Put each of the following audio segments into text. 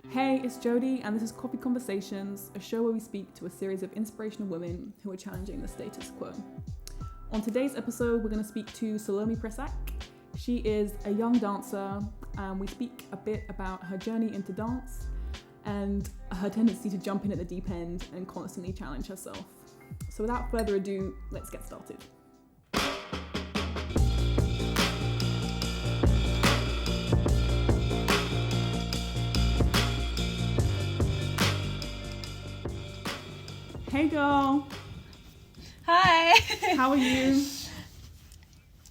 Hey, it's Jodie, and this is Coffee Conversations, a show where we speak to a series of inspirational women who are challenging the status quo. On today's episode, we're going to speak to Salome Pressac. She is a young dancer, and we speak a bit about her journey into dance and her tendency to jump in at the deep end and constantly challenge herself. So without further ado, let's get started. Hey girl. Hi. How are you?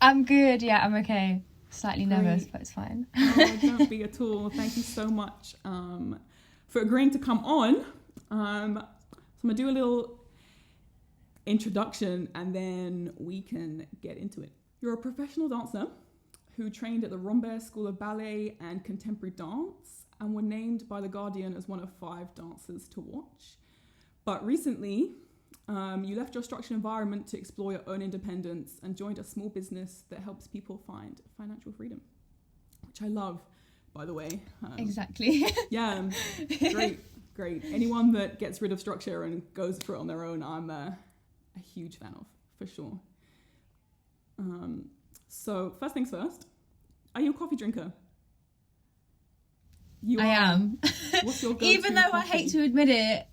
I'm good, yeah, I'm okay. Slightly nervous, but it's fine. Oh, don't be at all. Thank you so much for agreeing to come on. So I'm going to do a little introduction and then we can get into it. You're a professional dancer who trained at the Rambert School of Ballet and Contemporary Dance and were named by The Guardian as one of 5 dancers to watch. But recently, you left your structured environment to explore your own independence and joined a small business that helps people find financial freedom, which I love, by the way. Exactly. Yeah, great. Anyone that gets rid of structure and goes for it on their own, I'm a huge fan of, for sure. So first things first, are you a coffee drinker? I am. What's your go-to Even though coffee? I hate to admit it,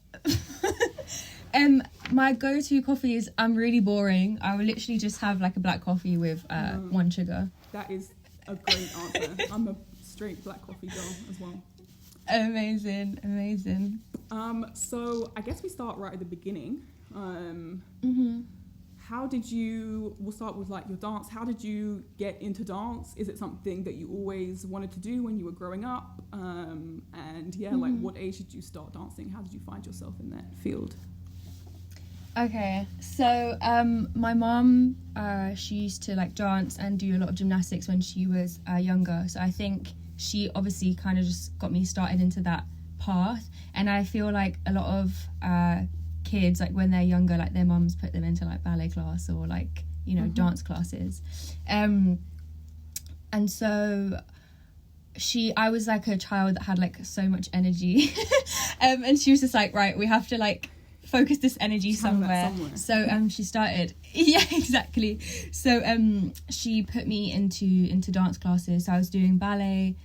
my go-to coffee is, I'm really boring. I will literally just have like a black coffee with 1 sugar. That is a great answer. I'm a straight black coffee girl as well. Amazing. So I guess we start right at the beginning. We'll start with like your dance. How did you get into dance? Is it something that you always wanted to do when you were growing up? Like what age did you start dancing? How did you find yourself in that field? Okay, so my mum, she used to like dance and do a lot of gymnastics when she was younger. So I think she obviously kind of just got me started into that path. And I feel like a lot of kids, like when they're younger, like their mums put them into like ballet class or like, you know, dance classes. And so I was like a child that had like so much energy. And she was just like, right, we have to like focus this energy somewhere. So she started, yeah, exactly. So she put me into dance classes. So I was doing ballet,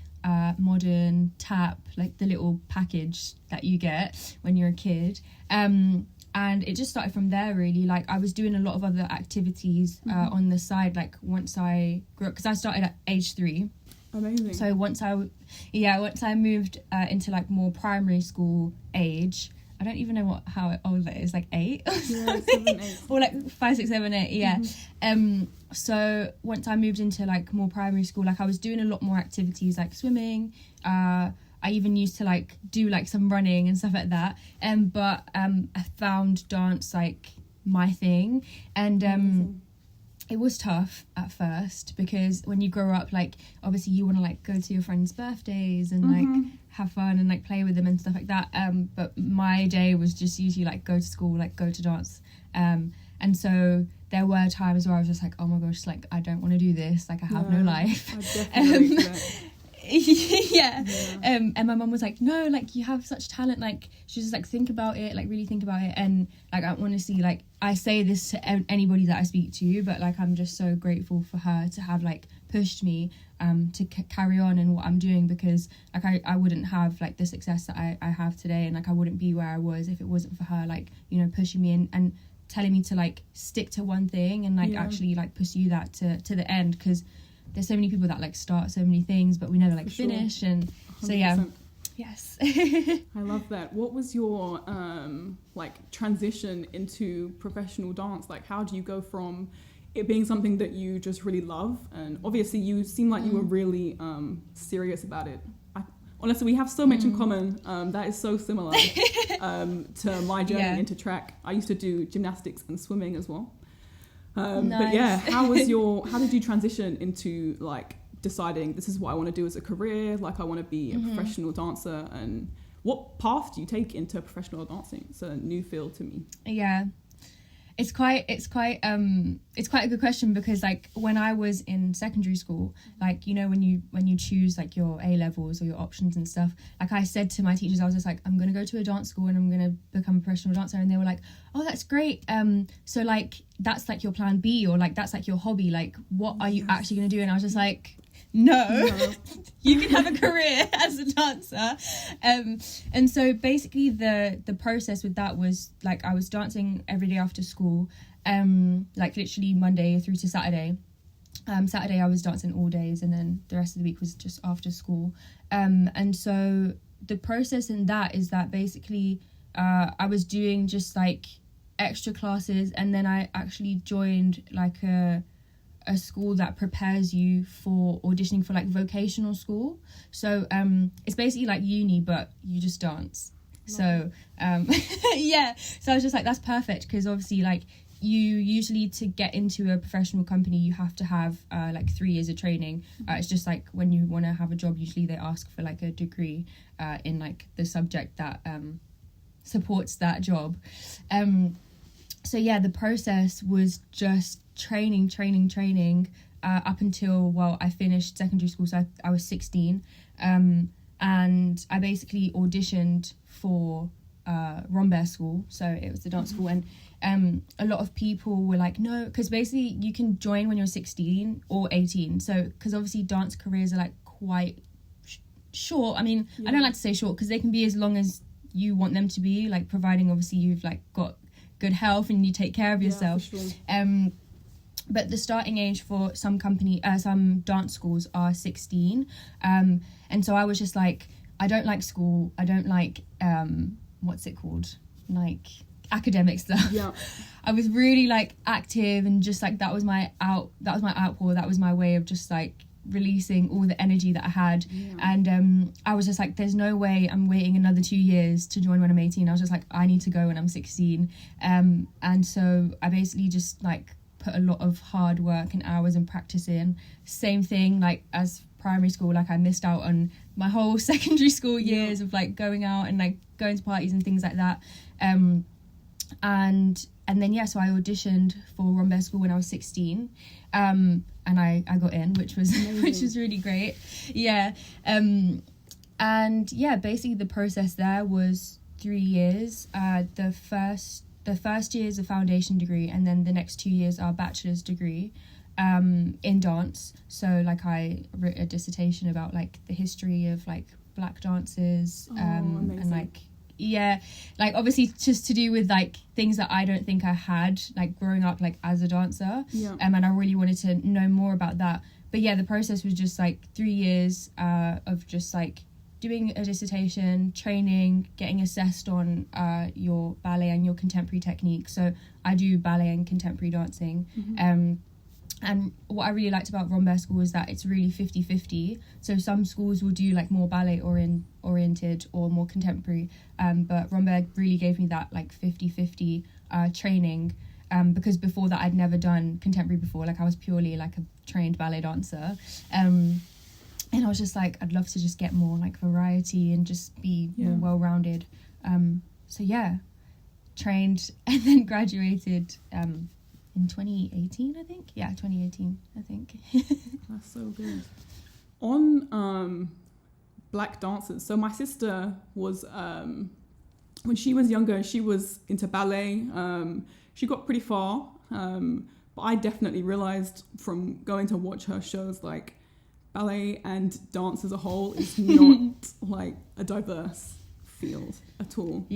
modern, tap, like the little package that you get when you're a kid. And it just started from there, really. Like I was doing a lot of other activities on the side, like once I grew up, because I started at age 3. Amazing. So once I moved into like more primary school age, I don't even know how old that is, like 8 or something. 7, 8. Or like 5, 6, 7, 8, yeah. So once I moved into like more primary school, like I was doing a lot more activities like swimming. I even used to like do like some running and stuff like that. But I found dance like my thing. And it was tough at first because when you grow up, like obviously you want to like go to your friends' birthdays and like have fun and like play with them and stuff like that. But my day was just usually like go to school, like go to dance. And so there were times where I was just like, oh my gosh, like I don't want to do this. Like I have no life. I definitely yeah. And my mum was like, no, like you have such talent, like she's just like, think about it, like really think about it. And like I want to see, like I say this to anybody that I speak to, but like I'm just so grateful for her to have like pushed me to carry on in what I'm doing, because like I wouldn't have like the success that I have today, and like I wouldn't be where I was if it wasn't for her, like, you know, pushing me and telling me to like stick to one thing and like actually like pursue that to the end, because there's so many people that like start so many things but we never like finish. And 100%. So yeah, yes. I love that. What was your like transition into professional dance? Like how do you go from it being something that you just really love, and obviously you seem like you were really serious about it. Honestly, we have so much in common. That is so similar to my journey into track. I used to do gymnastics and swimming as well. Nice. But yeah, how did you transition into like deciding this is what I want to do as a career? Like I want to be a professional dancer, and what path do you take into professional dancing? It's a new field to me. Yeah. it's quite a good question, because like when I was in secondary school, like, you know, when you choose like your A levels or your options and stuff, like I said to my teachers, I was just like, I'm gonna go to a dance school and I'm gonna become a professional dancer, and they were like, oh, that's great, so like that's like your plan B, or like that's like your hobby, like what are you actually gonna do? And I was just like, no. You can have a career as a dancer. And so basically the process with that was like I was dancing every day after school, like literally Monday through to Saturday. Saturday I was dancing all days, and then the rest of the week was just after school. And so the process in that is that basically I was doing just like extra classes, and then I actually joined like a school that prepares you for auditioning for like vocational school. So it's basically like uni, but you just dance. So yeah, so I was just like, that's perfect, because obviously like you usually, to get into a professional company, you have to have like 3 years of training. It's just like when you want to have a job, usually they ask for like a degree in like the subject that supports that job. So yeah, the process was just training up until, well, I finished secondary school, so I was 16, and I basically auditioned for Rambert School, so it was the dance school, and a lot of people were like, no, because basically you can join when you're 16 or 18, so because obviously dance careers are like quite short. I mean, I don't like to say short, because they can be as long as you want them to be, like providing obviously you've like got good health and you take care of yourself. For sure. But the starting age for some dance schools are 16, and so I was just like, I don't like school, I don't like what's it called, like academic stuff. I was really like active, and just like that was my outpour, that was my way of just like releasing all the energy that I had. And I was just like, there's no way I'm waiting another 2 years to join when I'm 18. I was just like, I need to go when I'm 16. And so I basically just like put a lot of hard work and hours and practice in. Same thing like as primary school, like I missed out on my whole secondary school years of like going out and like going to parties and things like that. And then so I auditioned for Rambert School when I was 16, and I got in, which was which was really great. And yeah, basically the process there was 3 years. The first year is a foundation degree, and then the next 2 years are a bachelor's degree in dance. So like I wrote a dissertation about like the history of like black dances, and like obviously just to do with like things that I don't think I had like growing up like as a dancer. And I really wanted to know more about that. But yeah, the process was just like 3 years of just like doing a dissertation, training, getting assessed on your ballet and your contemporary technique. So I do ballet and contemporary dancing. And what I really liked about Rambert School is that it's really 50-50. So some schools will do like more ballet oriented or more contemporary. But Rambert really gave me that like 50-50 training. Because before that I'd never done contemporary before. Like I was purely like a trained ballet dancer. And I was just like, I'd love to just get more like variety and just be more well-rounded. So yeah, trained and then graduated in 2018, I think. Yeah, 2018, I think. That's so good. On black dancers, so my sister was, when she was younger, she was into ballet. She got pretty far, but I definitely realised from going to watch her shows, like, ballet and dance as a whole is not like a diverse field at all.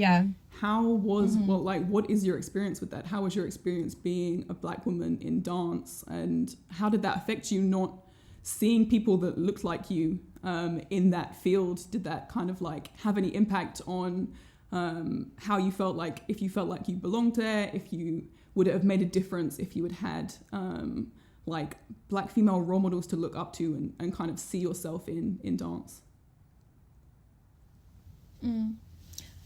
How was what is your experience with that? How was your experience being a black woman in dance, and how did that affect you, not seeing people that looked like you in that field? Did that kind of like have any impact on how you felt, like if you felt like you belonged there, if you would it have made a difference if you had like black female role models to look up to and kind of see yourself in dance?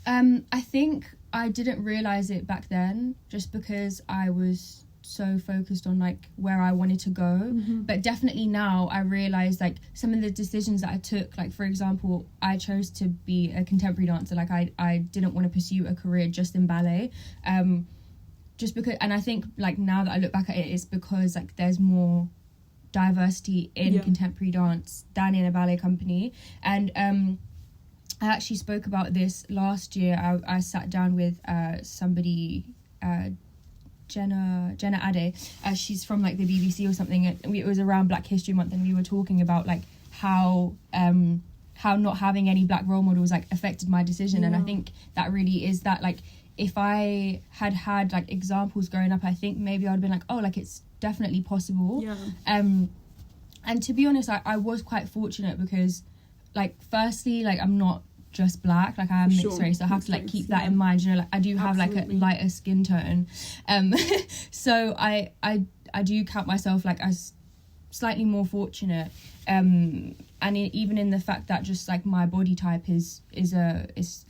I think I didn't realise it back then, just because I was so focused on like where I wanted to go. But definitely now I realise like some of the decisions that I took, like for example, I chose to be a contemporary dancer. Like I didn't want to pursue a career just in ballet. just because, and I think like now that I look back at it, it's because like there's more diversity in contemporary dance than in a ballet company. And I actually spoke about this last year. I sat down with somebody, Jenna Ade. She's from like the BBC or something. It was around Black History Month, and we were talking about like how not having any black role models like affected my decision. And I think that really is that, like, if I had like examples growing up, I think maybe I'd been like, oh, like it's definitely possible. And to be honest, I was quite fortunate because, like, firstly, like I'm not just black, like I am mixed race, so I have to like keep that in mind, you know, like I do have like a lighter skin tone, so I do count myself like as slightly more fortunate, and even in the fact that just like my body type is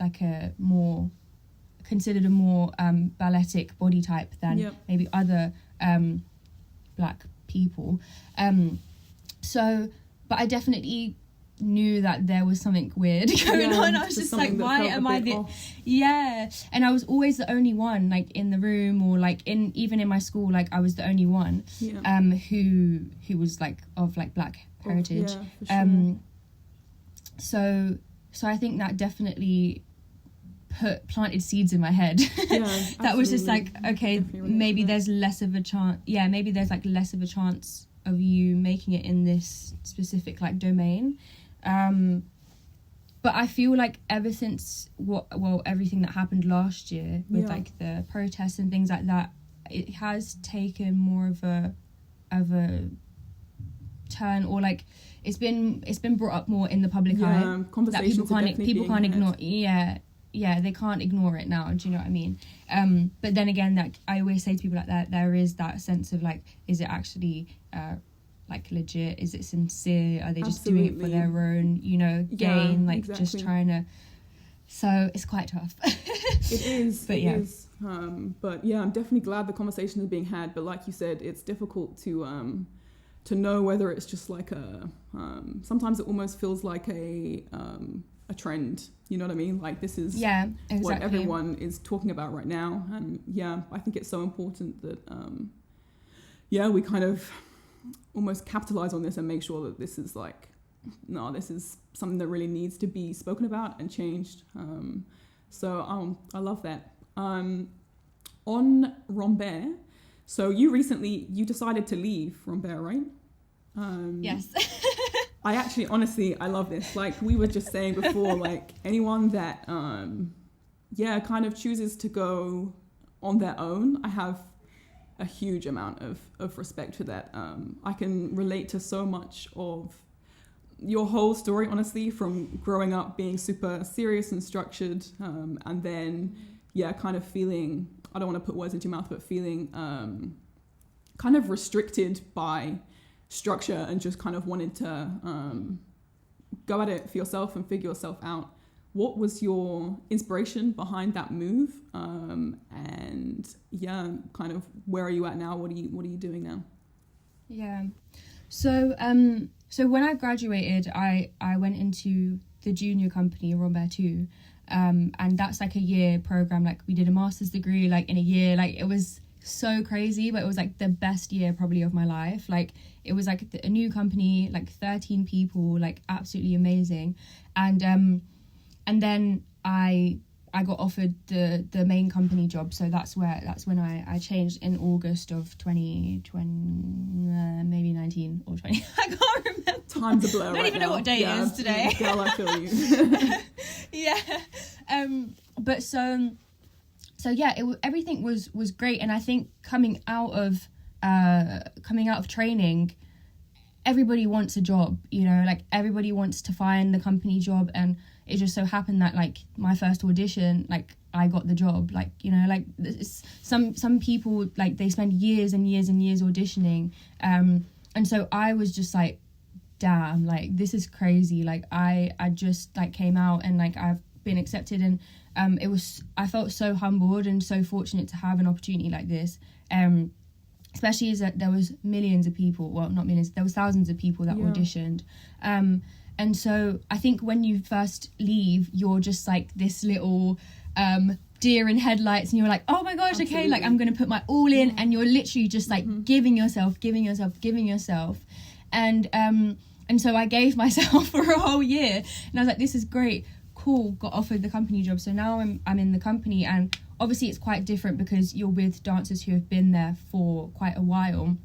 like a more considered a more balletic body type than maybe other black people, so but I definitely knew that there was something weird going on. I was just like, why am I the and I was always the only one like in the room, or like even in my school, like I was the only one who was like of like black heritage. So I think that definitely planted seeds in my head. That was just like, okay, maybe there's less of a chance, maybe there's like less of a chance of you making it in this specific like domain. But I feel like ever since everything that happened last year with like the protests and things like that, it has taken more of a turn, or like it's been brought up more in the public eye, that people can't ignore. They can't ignore it now. Do you know what I mean? But then again, like I always say to people like that, there is that sense of like, is it actually like legit? Is it sincere? Are they just doing it for their own, you know, gain? Like just trying to. So it's quite tough. It is. But it is. But yeah, I'm definitely glad the conversation is being had. But like you said, it's difficult to know whether it's just like sometimes it almost feels like a trend. You know what I mean? Like this is what everyone is talking about right now. And I think it's so important that we kind of almost capitalize on this and make sure that this is like, no, this is something that really needs to be spoken about and changed. So I love that. On Rambert, so you decided to leave Rambert, right? Yes. I actually, honestly, I love this. Like we were just saying before, like anyone that, kind of chooses to go on their own, I have a huge amount of respect for that. I can relate to so much of your whole story, honestly, from growing up being super serious and structured, and then, kind of feeling, I don't want to put words into your mouth, but feeling kind of restricted by structure and just kind of wanted to go at it for yourself and figure yourself out. What was your inspiration behind that move? And kind of where are you at now? What are you doing now? Yeah. So when I graduated, I went into the junior company, Rambert 2. And that's like a year program. Like we did a master's degree like in a year. Like it was so crazy, but it was like the best year probably of my life. Like it was like a new company, like 13 people, like absolutely amazing. And then I got offered the main company job, so that's when I changed in August of 2020, maybe 19 or 20. I can't remember. Time's a blur. I don't even know what day it is today. Girl, I feel you. But so everything was great, and I think coming out of training, everybody wants a job, you know, like everybody wants to find the company job, and it just so happened that like my first audition, like I got the job. Like, you know, like some people, like they spend years and years and years auditioning, and so I was just like, damn, like this is crazy. Like I just like came out and like I've been accepted, and I felt so humbled and so fortunate to have an opportunity like this, especially as that there was millions of people, well not millions, there was thousands of people that auditioned, and so I think when you first leave, you're just like this little deer in headlights, and you're like, oh my gosh, Absolutely. okay, like I'm gonna put my all in, and you're literally just like giving yourself, and so I gave myself for a whole year, and I was like, this is great, cool, got offered the company job. So now I'm in the company, and obviously it's quite different because you're with dancers who have been there for quite a while,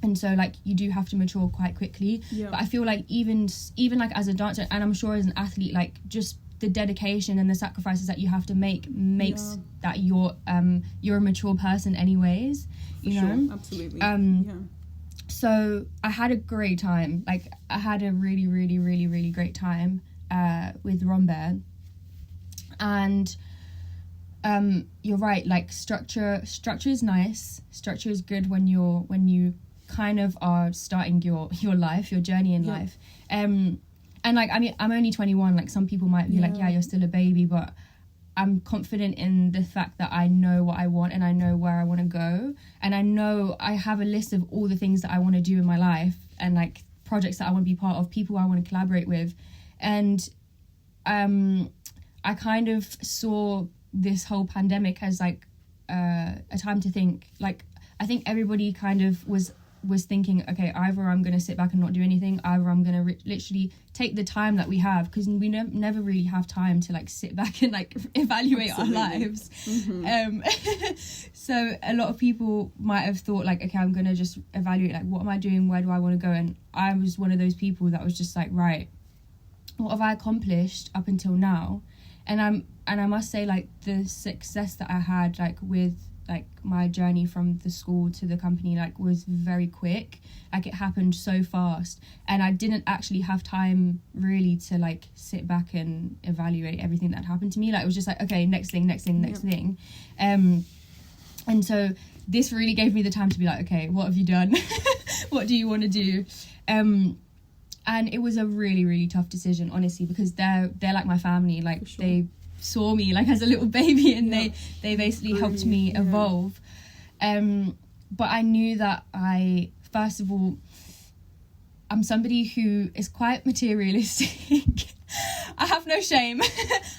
and so like you do have to mature quite quickly. But I feel like even like as a dancer, and I'm sure as an athlete, like just the dedication and the sacrifices that you have to makes that you're a mature person anyways, you know. Absolutely. So I had a great time. Like I had a really, really, really, really great time with Rombear. And you're right, like structure is nice. Structure is good when you kind of are starting your life, your journey in life. And like, I mean, I'm only 21, like some people might be like, yeah, you're still a baby, but I'm confident in the fact that I know what I want and I know where I want to go. And I know I have a list of all the things that I want to do in my life and like projects that I want to be part of, people I want to collaborate with. And I kind of saw this whole pandemic as like a time to think. Like, I think everybody kind of was thinking, okay, either I'm going to sit back and not do anything, either I'm going to literally take the time that we have, because we never really have time to like sit back and like evaluate Absolutely. Our lives. So a lot of people might have thought like, okay, I'm going to just evaluate, like, what am I doing, where do I want to go? And I was one of those people that was just like, right, what have I accomplished up until now? And I must say, like, the success that I had, like, with like my journey from the school to the company, like, was very quick. Like, it happened so fast, and I didn't actually have time really to like sit back and evaluate everything that happened to me. Like, it was just like, okay, next thing. And so this really gave me the time to be like, okay, what have you done? What do you want to do? And it was a really, really tough decision, honestly, because they're like my family. Like, sure. They saw me like as a little baby, and they basically helped me evolve. But I knew that first of all, I'm somebody who is quite materialistic. I have no shame.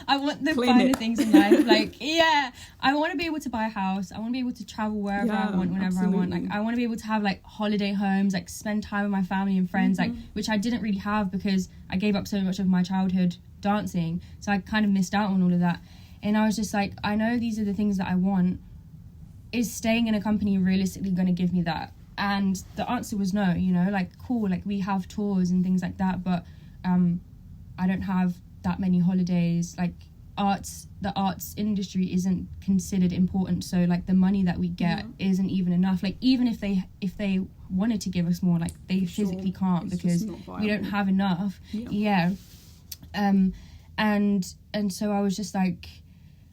I want the finer things in life. Like, I want to be able to buy a house. I want to be able to travel wherever I want, whenever I want. Like, I want to be able to have like holiday homes, like spend time with my family and friends, like, which I didn't really have because I gave up so much of my childhood dancing. So I kind of missed out on all of that. And I was just like, I know these are the things that I want. Is staying in a company realistically going to give me that? And the answer was no, you know, like, cool, like we have tours and things like that, but I don't have that many holidays. Like, the arts industry isn't considered important, so like the money that we get isn't even enough. Like, even if they wanted to give us more, like, they physically can't, because we don't have enough. And so I was just like,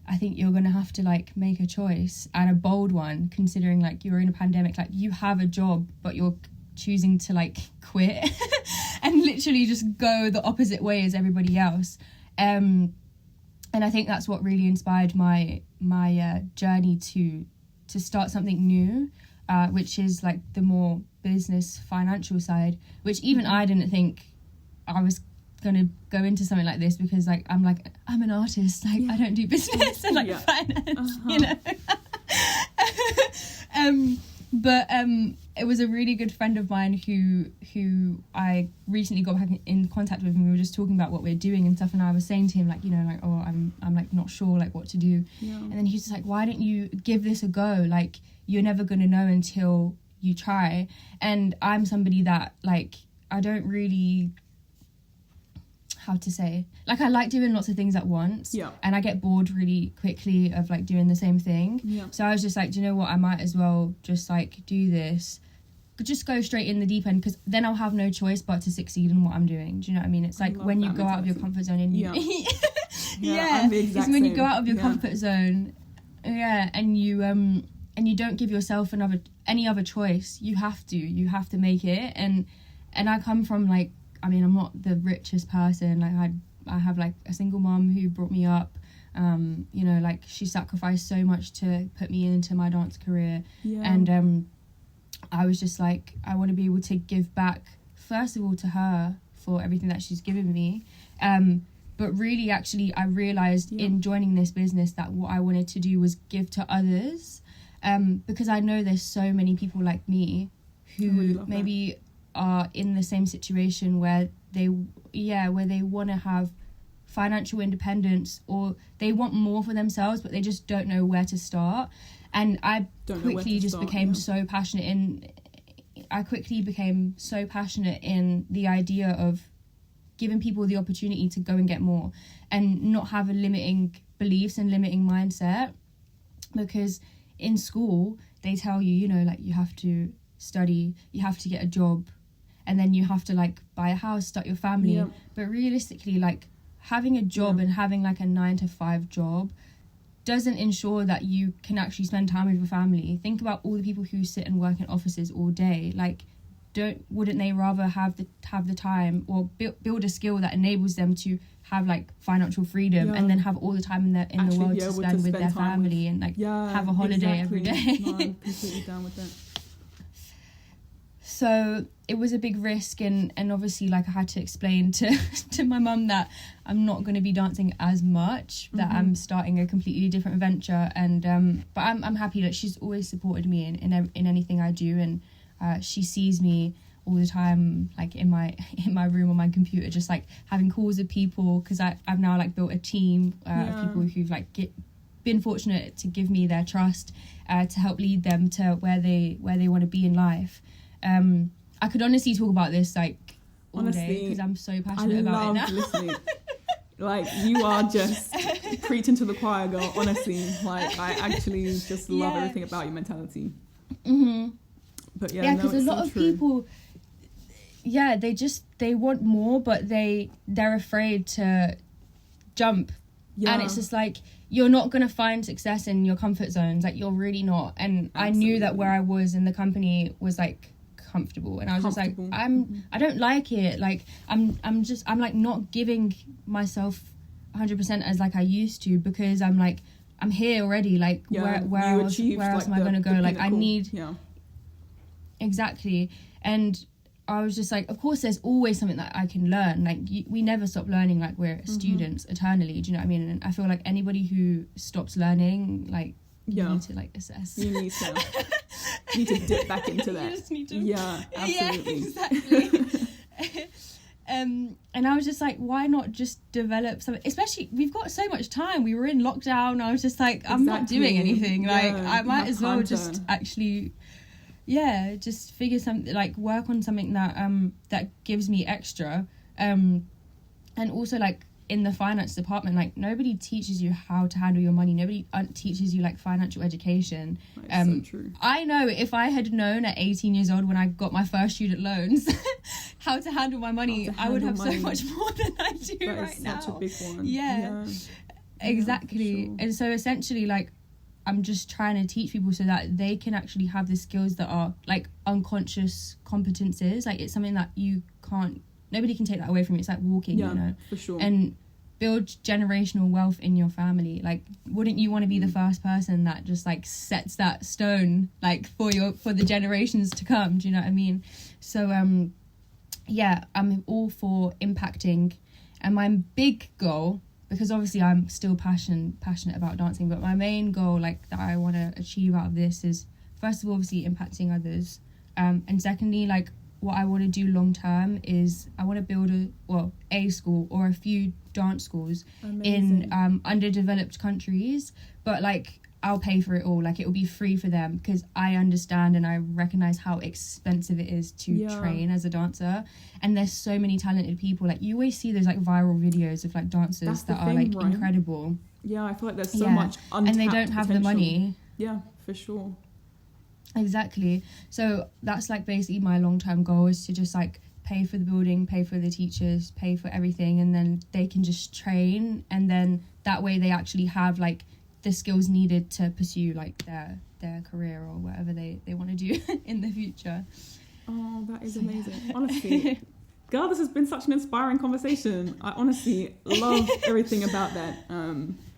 I think you're gonna have to like make a choice, and a bold one, considering like you're in a pandemic. Like, you have a job, but you're choosing to like quit and literally just go the opposite way as everybody else. And I think that's what really inspired my journey to start something new, which is like the more business financial side, which even I didn't think I was gonna go into something like this, because like I'm an artist, like I don't do business and like finance, you know. But it was a really good friend of mine who I recently got back in contact with, and we were just talking about what we're doing and stuff, and I was saying to him, like, you know, like, oh, I'm like not sure like what to do. And then he's just like, why don't you give this a go? Like, you're never gonna know until you try. And I'm somebody that, like, I don't really, how to say, like, I like doing lots of things at once, and I get bored really quickly of like doing the same thing. So I was just like, do you know what, I might as well just like do this, just go straight in the deep end, because then I'll have no choice but to succeed in what I'm doing. Do you know what I mean? It's like when you go out of your comfort zone and it's when you go out of your comfort zone, and you don't give yourself any other choice. You have to make it. And I come from like, I mean, I'm not the richest person. Like, I have like a single mom who brought me up. You know, like, she sacrificed so much to put me into my dance career. And I was just like, I want to be able to give back, first of all, to her for everything that she's given me. But really, actually, I realised in joining this business that what I wanted to do was give to others, because I know there's so many people like me who maybe are in the same situation where they want to have financial independence, or they want more for themselves, but they just don't know where to start. And I quickly became so passionate in the idea of giving people the opportunity to go and get more and not have a limiting beliefs and limiting mindset. Because in school they tell you, you know, like, you have to study, you have to get a job, and then you have to like buy a house, start your family. But realistically, like, having a job and having like a 9-to-5 job doesn't ensure that you can actually spend time with your family. Think about all the people who sit and work in offices all day. Like, wouldn't they rather have the time, or build a skill that enables them to have like financial freedom, and then have all the time in the world to spend with their family and like have a holiday every day. No, I'm completely down with that. So it was a big risk, and obviously, like, I had to explain to my mum that I'm not going to be dancing as much, that I'm starting a completely different venture. And but I'm happy that she's always supported me in anything I do, and she sees me all the time, like in my room on my computer, just like having calls with people, because I've now like built a team of people who've like been fortunate to give me their trust to help lead them to where they want to be in life. I could honestly talk about this like all day, because I'm so passionate about it now. Listening. Like, you are just preaching to the choir, girl. Honestly, like, I actually just love everything about your mentality. But because a lot of people, they want more, but they're afraid to jump. And it's just like, you're not going to find success in your comfort zones. Like, you're really not. And I knew that where I was in the company was like comfortable, and I was just like, I don't like it. Like, I'm like not giving myself 100% as like I used to, because I'm like, I'm here already. Like, where else am I going to go? Like, I need exactly. And I was just like, of course there's always something that I can learn. Like, we never stop learning. Like, we're students eternally. Do you know what I mean? And I feel like anybody who stops learning, like, you need to like assess. You need to dip back into that. You just need to, absolutely. Exactly. And I was just like, why not just develop something? Especially, we've got so much time. We were in lockdown. I was just like, I'm not doing anything. Like, I might as well just actually, just figure something, like work on something that gives me extra. And also, like, in the finance department, like, nobody teaches you how to handle your money. Nobody teaches you like financial education. So true. I know if I had known at 18 years old, when I got my first student loans, how to handle my money, I would have so much more than I do right now. Such a big one. Exactly. Sure. And so essentially, like, I'm just trying to teach people so that they can actually have the skills that are like unconscious competences. Like, it's something that nobody can take that away from you. It's like walking, you know. For sure. And build generational wealth in your family. Like, wouldn't you want to be the first person that just like sets that stone, like, for the generations to come? Do you know what I mean? So I'm all for impacting. And my big goal, because obviously I'm still passionate about dancing, but my main goal, like, that I want to achieve out of this is, first of all, obviously impacting others, and secondly, like, what I want to do long term is I want to build a school or a few dance schools in underdeveloped countries, but like, I'll pay for it all. Like, it will be free for them, because I understand and I recognize how expensive it is to train as a dancer. And there's so many talented people. Like, you always see those like viral videos of like dancers that are like incredible. Yeah, I feel like there's so much untapped and they don't have potential. the money. Yeah, for sure. Exactly. So that's like basically my long-term goal, is to just like pay for the building, pay for the teachers, pay for everything, and then they can just train, and then that way they actually have like the skills needed to pursue like their career or whatever they want to do in the future. Oh, that is amazing. Honestly, girl, this has been such an inspiring conversation. I honestly love everything about that.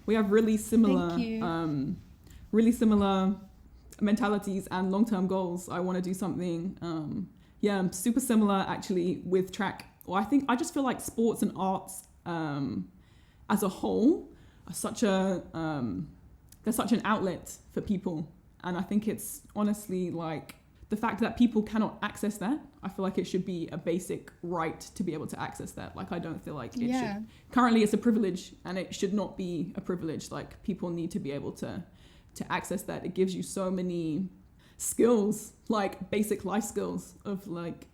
We have really similar mentalities and long-term goals. I want to do something super similar actually with track. Well, I just feel like sports and arts as a whole are such a they're such an outlet for people, and I think it's honestly like the fact that people cannot access that, I feel like it should be a basic right to be able to access that. Like I don't feel like it should. Currently it's a privilege, and it should not be a privilege. Like people need to be able to access that. It gives you so many skills, like basic life skills of like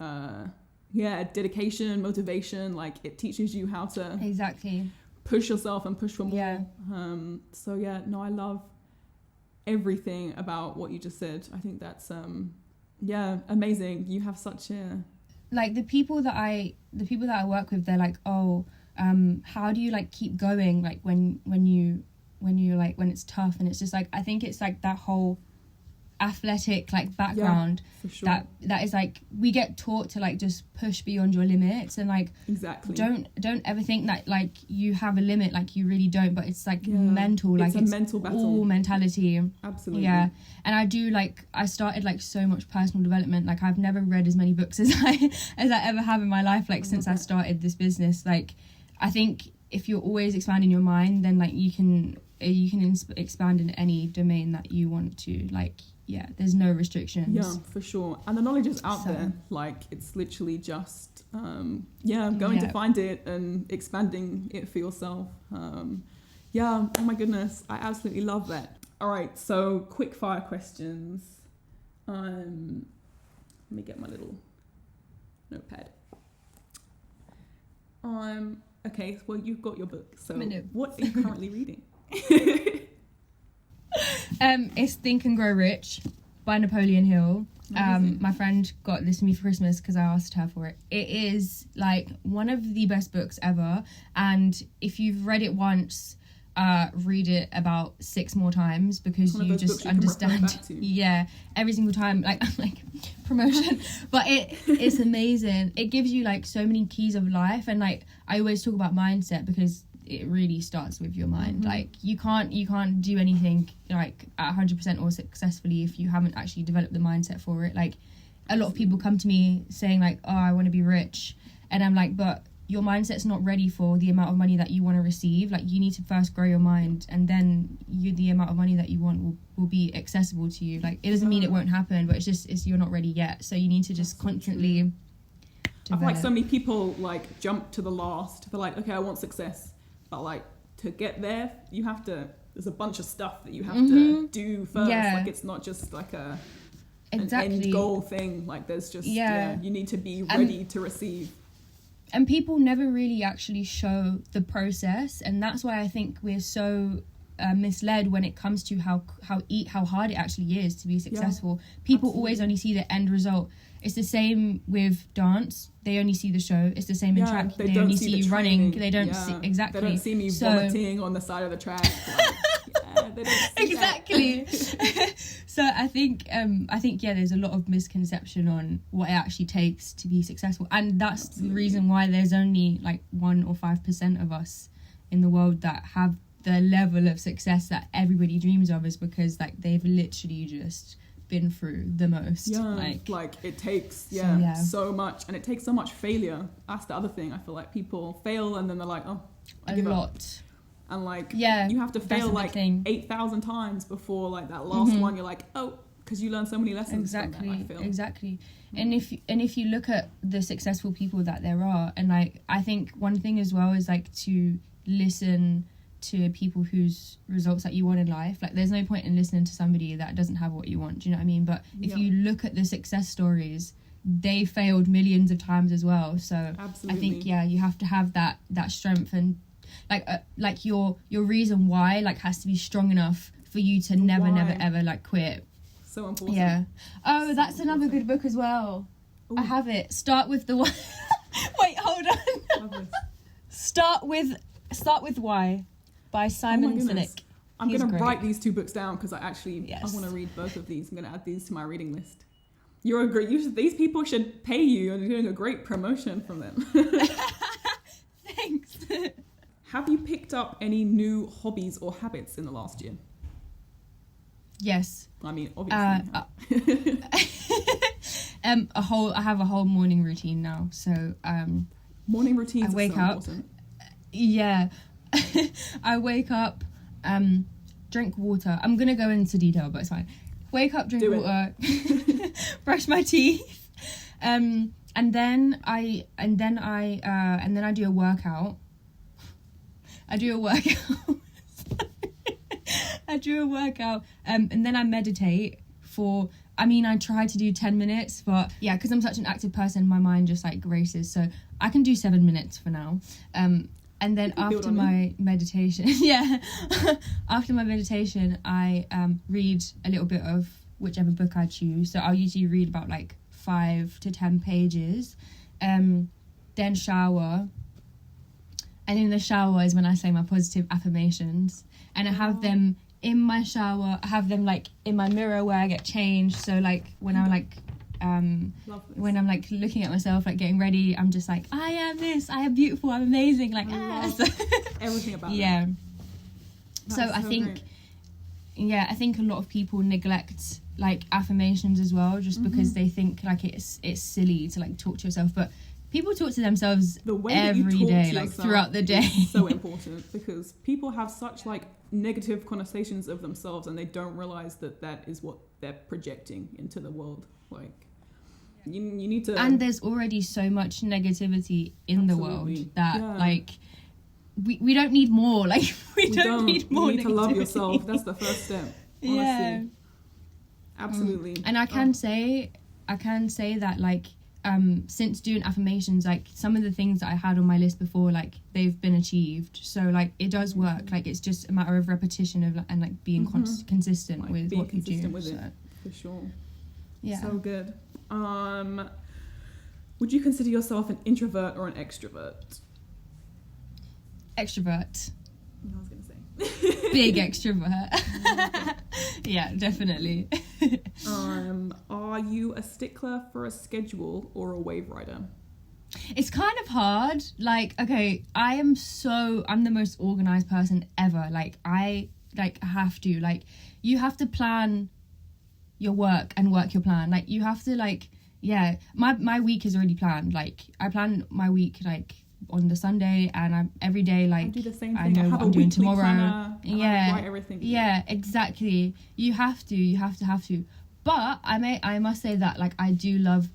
dedication, motivation. Like it teaches you how to push yourself and push for more. So yeah, no, I love everything about what you just said. I think that's amazing. You have such a like the people that I work with, they're like, how do you like keep going like when you're like when it's tough? And it's just like, I think it's like that whole athletic like background for sure. that is like, we get taught to like just push beyond your limits, and like don't ever think that like you have a limit, like you really don't. But it's like mental, like it's a mental battle, all mentality. Absolutely. And I do like, I started like so much personal development. Like I've never read as many books as I ever have in my life, like since I started this business. Like I think if you're always expanding your mind, then like you can expand in any domain that you want to. Like there's no restrictions. Yeah, for sure. And the knowledge is out there. Like it's literally just going to find it and expanding it for yourself. Oh my goodness, I absolutely love that. All right, so quick fire questions. Let me get my little notepad. Okay, well, you've got your book, so what are you currently reading? It's Think and Grow Rich by Napoleon Hill. My friend got this to me for Christmas because I asked her for it. It is like one of the best books ever, and if you've read it once, read it about 6 more times, because you just understand every single time, like promotion. But it's amazing. It gives you like so many keys of life, and like I always talk about mindset, because it really starts with your mind. Like you can't do anything like at 100% or successfully if you haven't actually developed the mindset for it. Like a lot of people come to me saying like, I want to be rich, and I'm like, but your mindset's not ready for the amount of money that you want to receive. Like you need to first grow your mind, and then the amount of money that you want will be accessible to you. Like it doesn't mean it won't happen, but it's you're not ready yet, so you need to just constantly develop. I feel like so many people like jump to the last. They're like, okay, I want success, but like to get there there's a bunch of stuff that you have to do first. Like it's not just like an end goal thing. Like there's just you need to be ready to receive. And people never really actually show the process, and that's why I think we're so misled when it comes to how hard it actually is to be successful. People always only see the end result. It's the same with dance. They only see the show. It's the same in track. They only see you running. They don't see exactly. They don't see me vomiting on the side of the track. Like, they don't see exactly. So I think there's a lot of misconception on what it actually takes to be successful, and that's the reason why there's only like 1 or 5% of us in the world that have the level of success that everybody dreams of, is because like they've literally just been through the most. Like it takes so much, and it takes so much failure. That's the other thing. I feel like people fail and then they're like, I give up. And like you have to fail like 8,000 times before like that last one you're like, because you learn so many lessons from that, I feel. Exactly. And if you look at the successful people that there are, and like I think one thing as well is like to listen to people whose results that you want in life. Like there's no point in listening to somebody that doesn't have what you want, do you know what I mean? But if you look at the success stories, they failed millions of times as well. So absolutely. I think you have to have that strength, and like your reason why like has to be strong enough for you to never ever like quit. So important. That's another good book as well. Ooh. I have it. Start with the why. Wait, hold on. Start with Why by Simon Sinek. I'm going to write these 2 books down, because I want to read both of these. I'm going to add these to my reading list. These people should pay you, and you're doing a great promotion from them. Thanks. Have you picked up any new hobbies or habits in the last year? Yes. I mean, obviously. I have a whole morning routine now. So morning routines I wake are so up. Important. Yeah. I wake up, drink water. I'm gonna go into detail, but it's fine. Wake up, drink water, brush my teeth, and then I do a workout. I do a workout, and then I meditate for. I try to do 10 minutes, but yeah, because I'm such an active person, my mind just like races. So I can do 7 minutes for now. And then after my meditation, after my meditation, I read a little bit of whichever book I choose. So I'll usually read about like 5 to 10 pages, then shower. And in the shower is when I say my positive affirmations, and I have them in my shower. I have them like in my mirror where I get changed. So like when I'm like when I'm like looking at myself, like getting ready, I'm just like, I am this, I am beautiful, I'm amazing, like everything about it. So I think I think a lot of people neglect like affirmations as well, just because they think like it's silly to like talk to yourself, but people talk to themselves the way every day, like throughout the day. Is so important, because people have such like negative connotations of themselves, and they don't realize that is what they're projecting into the world. Like you need to, and there's already so much negativity in the world that like we don't need more. Like we don't need more. You need to love yourself. That's the first step, honestly. Absolutely. And I can say that like since doing affirmations, like some of the things that I had on my list before, like they've been achieved. So like it does work. Like it's just a matter of repetition and like being consistent like with being what you do. With it, for sure. Yeah. So good. Would you consider yourself an introvert or an extrovert? Extrovert. I was gonna say. Big extrovert. Yeah, definitely. Are you a stickler for a schedule or a wave rider? It's kind of hard. Like, okay, I'm the most organized person ever. Like, I have to, like, you have to plan your work and work your plan. Like, you have to, like, yeah, my week is already planned. Like, I plan my week, like, on the Sunday, and I'm every day, like, I do the same thing. I know what I'm doing tomorrow. Planner, yeah, I write everything. Yeah, exactly. You have to. But I must say that, like, I do love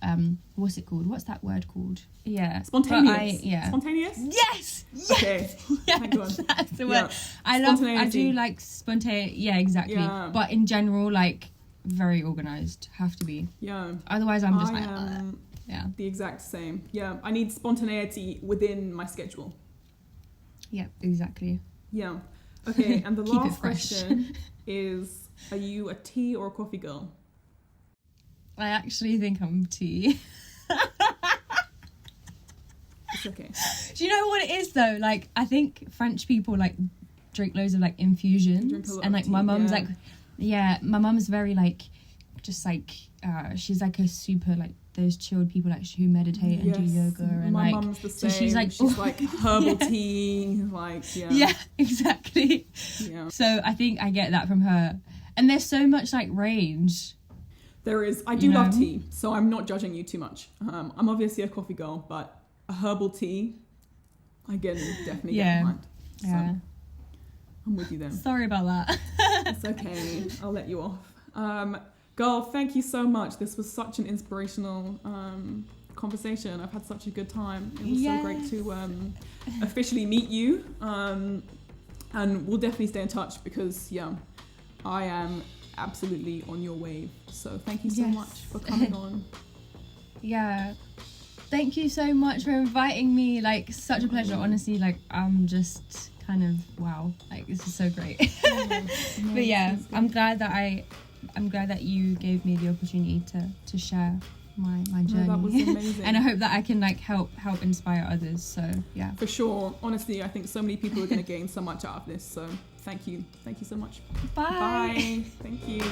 what's it called? What's that word called? Yeah, spontaneous. Spontaneous. Yes. Okay. Yes, thank God. that's the word. I do like spontaneous. Yeah, exactly. Yeah. But in general, like, very organized. Have to be. Yeah. Otherwise, I'm just yeah. The exact same. Yeah, I need spontaneity within my schedule. Yeah, exactly. Yeah. Okay, and the last question is, are you a tea or a coffee girl? I actually think I'm tea. It's okay. Do you know what it is though? Like, I think French people like drink loads of like infusions, and like my mum's like, yeah, my mum's very like, just like, she's like a super like those chilled people like who meditate and do yoga, and my like mum's the same. So she's like herbal tea, like yeah, exactly. Yeah. So I think I get that from her, and there's so much like range. There is. I do love tea, so I'm not judging you too much. I'm obviously a coffee girl, but a herbal tea, I can definitely get behind. So I'm with you then. Sorry about that. It's okay. I'll let you off. Girl, thank you so much. This was such an inspirational conversation. I've had such a good time. It was so great to officially meet you. And we'll definitely stay in touch because, I am absolutely on your wave. So thank you so much for coming on. Yeah. Thank you so much for inviting me. Like, such a pleasure. Honestly, like, I'm just kind of, wow. Like, this is so great. But yeah, I'm glad that you gave me the opportunity to share my journey. That was amazing. And I hope that I can like help inspire others. So yeah, for sure. Honestly, I think so many people are going to gain so much out of this. So thank you so much. Bye. Thank you.